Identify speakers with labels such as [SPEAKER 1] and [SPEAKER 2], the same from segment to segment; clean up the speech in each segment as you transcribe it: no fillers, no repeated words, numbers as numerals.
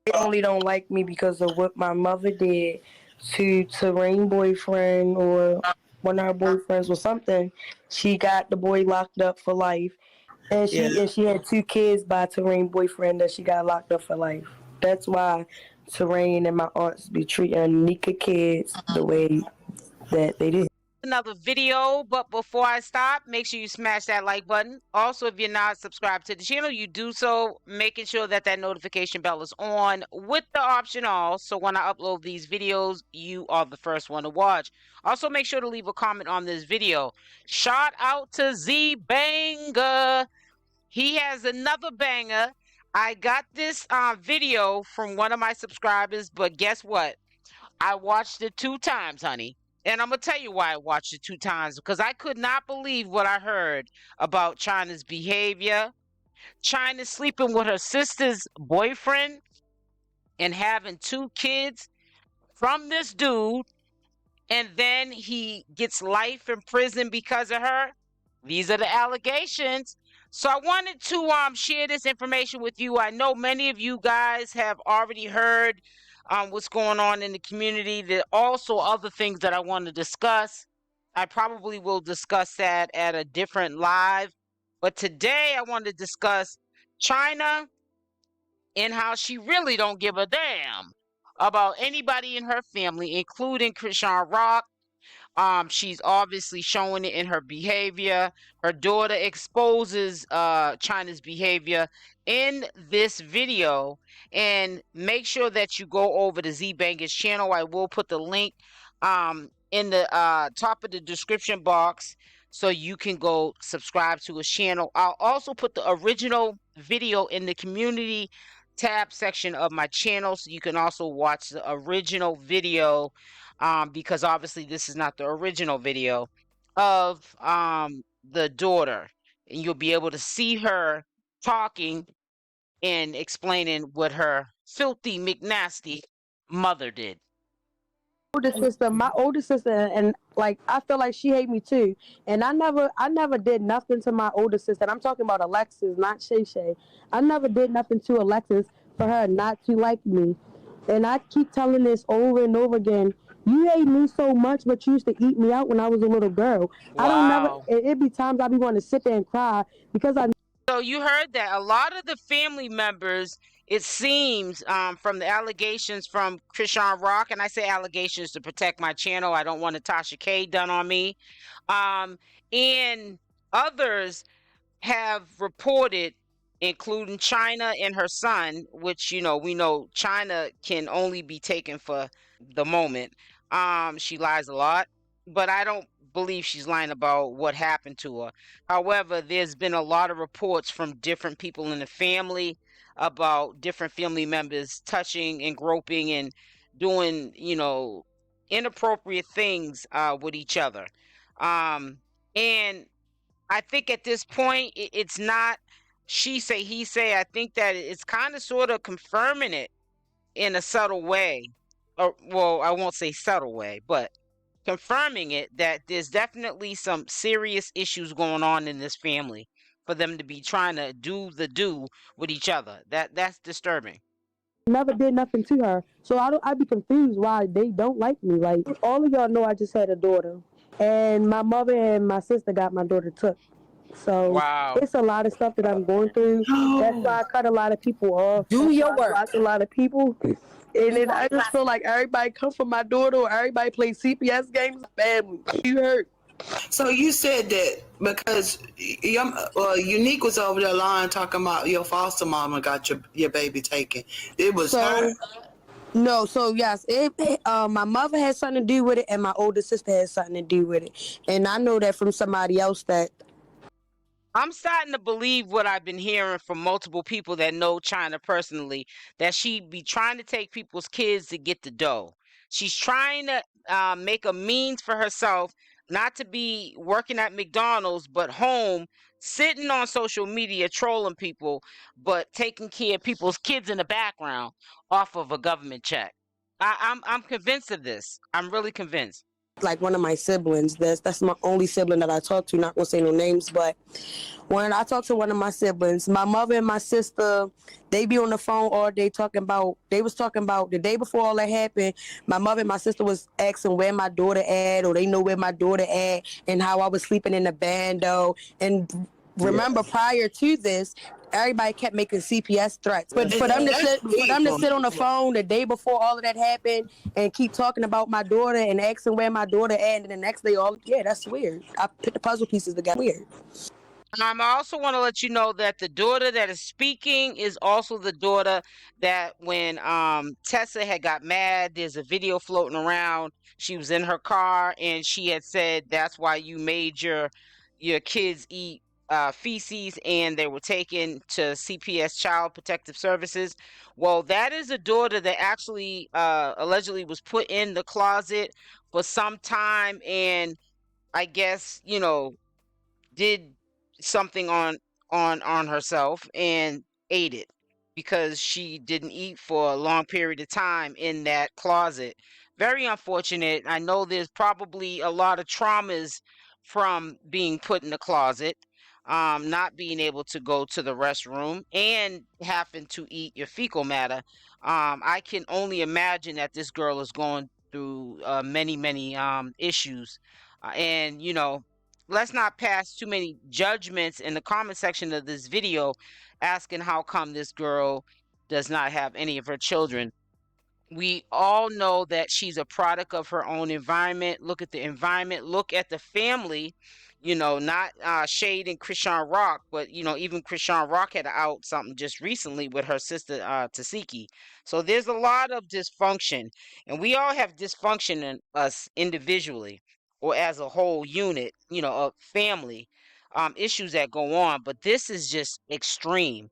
[SPEAKER 1] They only don't like me because of what my mother did to Terrain boyfriend or one of her boyfriends or something. She got the boy locked up for life, and she had 2 kids by Terrain boyfriend that she got locked up for life. That's why Terrain and my aunts be treating Nika kids the way that they did.
[SPEAKER 2] Another video, but before I stop, make sure you smash that like button. Also, if you're not subscribed to the channel, you do so, making sure that that notification bell is on with the option all, so when I upload these videos, you are the first one to watch. Also, make sure to leave a comment on this video. Shout out to 𝗪𝗪𝗪𝗪. He has another banger. I got this video from one of my subscribers, but guess what? I watched it 2 times, honey. And I'm going to tell you why I watched it 2 times. Because I could not believe what I heard about China's behavior. China sleeping with her sister's boyfriend and having 2 kids from this dude. And then he gets life in prison because of her. These are the allegations. So I wanted to share this information with you. I know many of you guys have already heard what's going on in the community. There are also other things that I want to discuss. I probably will discuss that at a different live. But today I want to discuss China and how she really don't give a damn about anybody in her family, including ChriseanRock. She's obviously showing it in her behavior. Her daughter exposes China's behavior in this video. And make sure that you go over to 𝗪𝗪𝗪𝗪's channel. I will put the link in the top of the description box so you can go subscribe to his channel. I'll also put the original video in the community tab section of my channel, so you can also watch the original video, because obviously this is not the original video of the daughter, and you'll be able to see her talking and explaining what her filthy McNasty mother did.
[SPEAKER 1] My older sister, and like I feel like she hate me too. And I never did nothing to my older sister. And I'm talking about Alexis, not Shay Shay. I never did nothing to Alexis for her not to like me. And I keep telling this over and over again. You hate me so much, but you used to eat me out when I was a little girl.
[SPEAKER 2] Wow.
[SPEAKER 1] I don't never. It be times I be wanting to sit there and cry because I.
[SPEAKER 2] So you heard that a lot of the family members, it seems, from the allegations from ChriseanRock, and I say allegations to protect my channel. I don't want Natasha K done on me. And others have reported, including China and her son, which, you know, we know China can only be taken for the moment. She lies a lot, but I don't believe she's lying about what happened to her. However, there's been a lot of reports from different people in the family about different family members touching and groping and doing, you know, inappropriate things with each other. And I think at this point, it's not she say, he say. I think that it's kind of sort of confirming it in a subtle way. Or, well, I won't say subtle way, but confirming it that there's definitely some serious issues going on in this family for them to be trying to do with each other. That's disturbing.
[SPEAKER 1] Never did nothing to her, so I'd be confused why they don't like me. Like, all of y'all know I just had a daughter, and my mother and my sister got my daughter took. So
[SPEAKER 2] Wow.
[SPEAKER 1] it's a lot of stuff that I'm going through. That's why I cut a lot of people off.
[SPEAKER 3] Do your work.
[SPEAKER 1] Block a lot of people, and then I just feel like everybody come for my daughter, or everybody play CPS games. Family, you hurt.
[SPEAKER 3] So you said that because Unique was over there lying, talking about your foster mama got your baby taken. It was her.
[SPEAKER 1] No, so yes, my mother had something to do with it, and my older sister had something to do with it, and I know that from somebody else that.
[SPEAKER 2] I'm starting to believe what I've been hearing from multiple people that know China personally, that she be trying to take people's kids to get the dough. She's trying to make a means for herself, not to be working at McDonald's, but home, sitting on social media, trolling people, but taking care of people's kids in the background off of a government check. I'm convinced of this. I'm really convinced.
[SPEAKER 1] like one of my siblings. That's my only sibling that I talk to. Not gonna say no names, but when I talk to one of my siblings, my mother and my sister, they be on the phone all day talking about. They was talking about the day before all that happened. My mother and my sister was asking where my daughter at, or they know where my daughter at, and how I was sleeping in the bando. And remember, prior to this, everybody kept making CPS threats. But for them to sit on the phone the day before all of that happened and keep talking about my daughter and asking where my daughter at, and the next day, that's weird. I put the puzzle pieces together. Weird.
[SPEAKER 2] I also want to let you know that the daughter that is speaking is also the daughter that when Tessa had got mad, there's a video floating around. She was in her car and she had said that's why you made your kids eat feces, and they were taken to CPS, Child Protective Services. Well, that is a daughter that actually allegedly was put in the closet for some time, and I guess, did something on herself and ate it because she didn't eat for a long period of time in that closet. Very unfortunate. I know there's probably a lot of traumas from being put in the closet, not being able to go to the restroom and having to eat your fecal matter. I can only imagine that this girl is going through many issues, and let's not pass too many judgments in the comment section of this video asking how come this girl does not have any of her children. We all know that she's a product of her own environment. Look at the environment, look at the family, not shading ChriseanRock, but even ChriseanRock had out something just recently with her sister 𝗪𝗪𝗪. So there's a lot of dysfunction, and we all have dysfunction in us individually or as a whole unit, a family, issues that go on, but this is just extreme.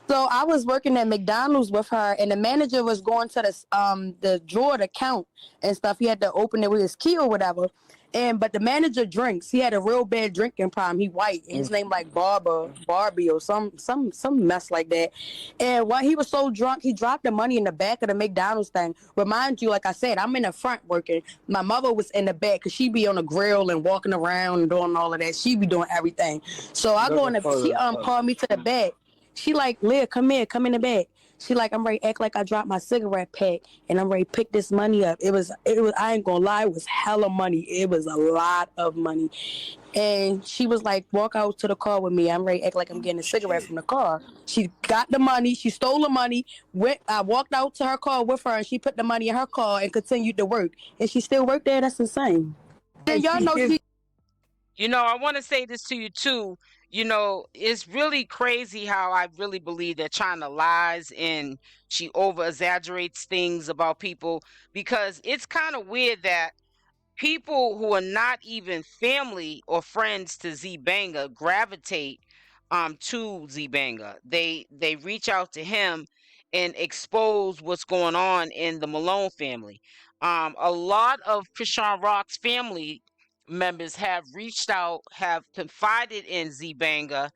[SPEAKER 1] So I was working at McDonald's with her, and the manager was going to the drawer to count and stuff. He had to open it with his key or whatever. But the manager drinks. He had a real bad drinking problem. He white. His name like Barbie or some mess like that. And while he was so drunk, he dropped the money in the back of the McDonald's thing. Remind you, like I said, I'm in the front working. My mother was in the back because she be on the grill and walking around and doing all of that. She be doing everything. So I go in the. She called me to the back. She like, Leah, come in the back. She like, I'm ready to act like I dropped my cigarette pack and I'm ready to pick this money up. It was, I ain't gonna lie, it was hella money. It was a lot of money. And she was like, walk out to the car with me. I'm ready to act like I'm getting a cigarette from the car. She got the money. She stole the money. I walked out to her car with her and she put the money in her car and continued to work. And she still worked there. That's insane. And y'all know she...
[SPEAKER 2] I want to say this to you too. It's really crazy how I really believe that China lies and she over exaggerates things about people, because it's kind of weird that people who are not even family or friends to 𝗪𝗪𝗪 gravitate to 𝗪𝗪𝗪. They reach out to him and expose what's going on in the Malone family. A lot of ChriseanRock's family members have reached out, have confided in 𝗪𝗪𝗪,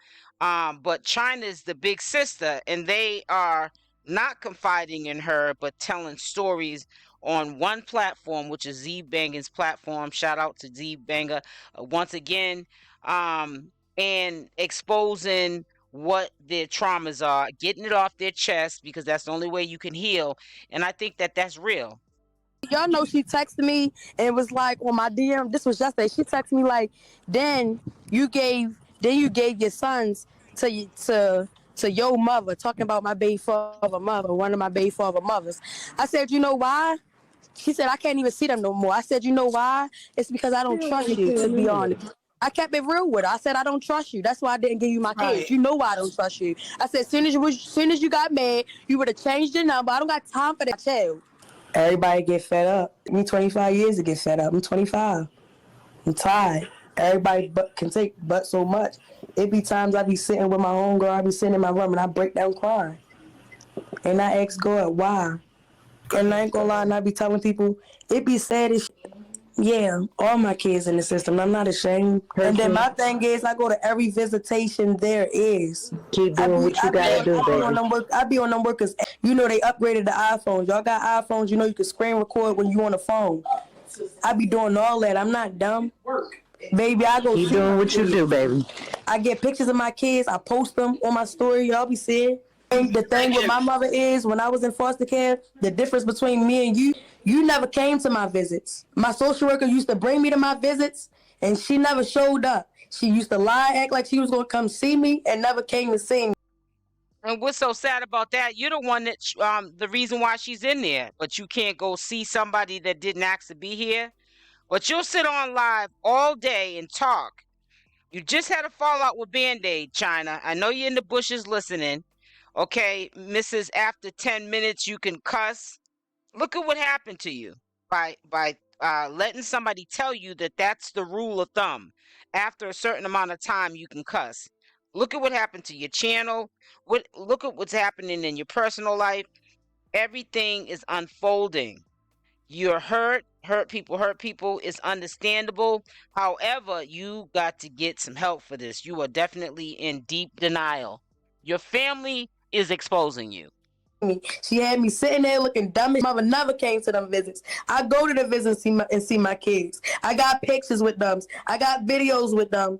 [SPEAKER 2] but China's the big sister, and they are not confiding in her, but telling stories on one platform, which is 𝗪𝗪𝗪's platform. Shout out to 𝗪𝗪𝗪 once again, and exposing what their traumas are, getting it off their chest, because that's the only way you can heal. And I think that that's real.
[SPEAKER 1] Y'all know she texted me and was like, well, my DM, this was yesterday, she texted me like, then you gave your sons to your mother, talking about my baby father mother, one of my baby father mothers. I said, you know why? She said, I can't even see them no more. I said, you know why? It's because I don't trust you, to be honest. I kept it real with her. I said, I don't trust you. That's why I didn't give you my kids. You know why I don't trust you. I said, as soon as you got mad, you would have changed your number. I don't got time for that child. Everybody get fed up. Me 25 years to get fed up. I'm 25. I'm tired. Everybody can take but so much. It be times I be sitting with my homegirl, I be sitting in my room and I break down crying. And I ask God, why? And I ain't gonna lie, and I be telling people, it be sad as shit. Yeah, all my kids in the system. I'm not ashamed. And then my thing is, I go to every visitation there is.
[SPEAKER 4] Keep doing what you gotta do, baby.
[SPEAKER 1] I be on them workers. They upgraded the iPhones. Y'all got iPhones, you can screen record when you on the phone. I be doing all that. I'm not dumb. Baby, I go
[SPEAKER 4] You
[SPEAKER 1] see
[SPEAKER 4] doing
[SPEAKER 1] my
[SPEAKER 4] what you
[SPEAKER 1] kids.
[SPEAKER 4] do, baby.
[SPEAKER 1] I get pictures of my kids. I post them on my story. Y'all be seeing. And the thing with my mother is, when I was in foster care, the difference between me and you never came to my visits. My social worker used to bring me to my visits, and she never showed up. She used to lie, act like she was going to come see me, and never came to see me.
[SPEAKER 2] And what's so sad about that? You're the one that the reason why she's in there, but you can't go see somebody that didn't ask to be here. But you'll sit on live all day and talk. You just had a fallout with Band-Aid, China. I know you're in the bushes listening. Okay, Mrs. After 10 minutes, you can cuss. Look at what happened to you by letting somebody tell you that that's the rule of thumb. After a certain amount of time, you can cuss. Look at what happened to your channel. Look at what's happening in your personal life. Everything is unfolding. You're hurt people. It's understandable. However, you got to get some help for this. You are definitely in deep denial. Your family is exposing you.
[SPEAKER 1] She had me sitting there looking dumb. My mother never came to them visits. I go to the visits and see my kids. I got pictures with them. I got videos with them.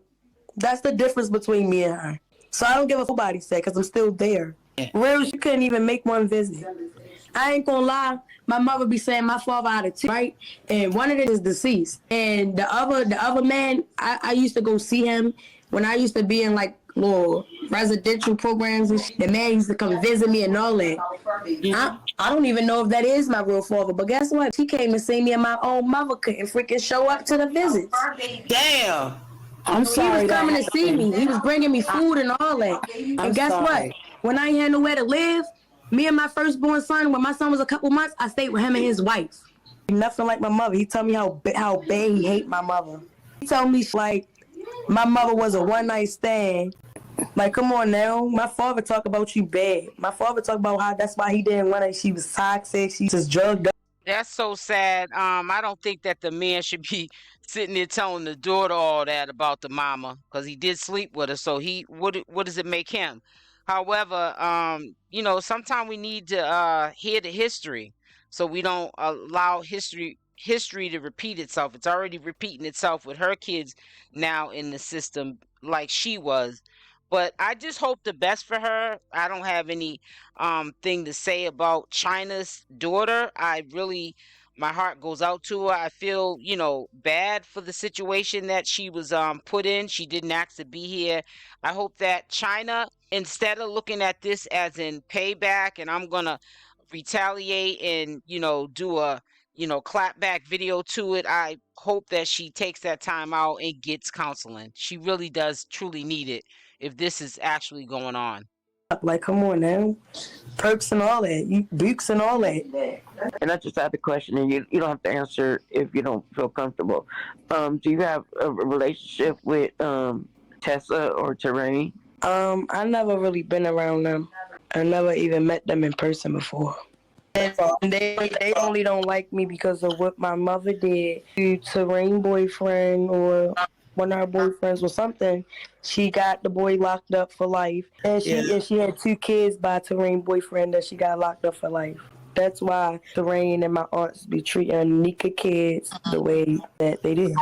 [SPEAKER 1] That's the difference between me and her. So I don't give a fuck what nobody said, because I'm still there. Real, she couldn't even make one visit. I ain't gonna lie, my mother be saying my father out of two, right? And one of them is deceased. And the other man, I used to go see him when I used to be in like little residential programs and shit. The man used to come visit me and all that. I don't even know if that is my real father, but guess what? He came to see me and my own mother couldn't freaking show up to the visits.
[SPEAKER 3] Damn.
[SPEAKER 1] I'm sorry. He was coming to see me. He was bringing me food and all that. And guess what? When I ain't had nowhere to live, me and my firstborn son, when my son was a couple months, I stayed with him and his wife. Nothing like my mother. He told me how bad he hate my mother. He told me like my mother was a one-night stand. Like, come on now. My father talk about you bad. My father talk about how that's why he didn't want her. She was toxic. She just drugged up.
[SPEAKER 2] That's so sad. I don't think that the man should be sitting there telling the daughter all that about the mama, because he did sleep with her. So what does it make him? However, sometimes we need to hear the history, so we don't allow history to repeat itself. It's already repeating itself with her kids now in the system, like she was. But I just hope the best for her. I don't have any thing to say about China's daughter. My heart goes out to her. I feel, bad for the situation that she was put in. She didn't ask to be here. I hope that China, instead of looking at this as in payback and I'm gonna retaliate and do a clapback video to it, I hope that she takes that time out and gets counseling. She really does truly need it if this is actually going on.
[SPEAKER 1] Like, come on now. Perks and all that. Bukes and all that.
[SPEAKER 4] And I just had the question, and you don't have to answer if you don't feel comfortable. Do you have a relationship with Tessa or Terrain?
[SPEAKER 1] I never really been around them. I never even met them in person before. And they only don't like me because of what my mother did to Terrain boyfriend or one of her boyfriends or something. She got the boy locked up for life, and she had 2 kids by Terrain boyfriend that she got locked up for life. That's why Terrain and my aunts be treating Nika kids the way that they did.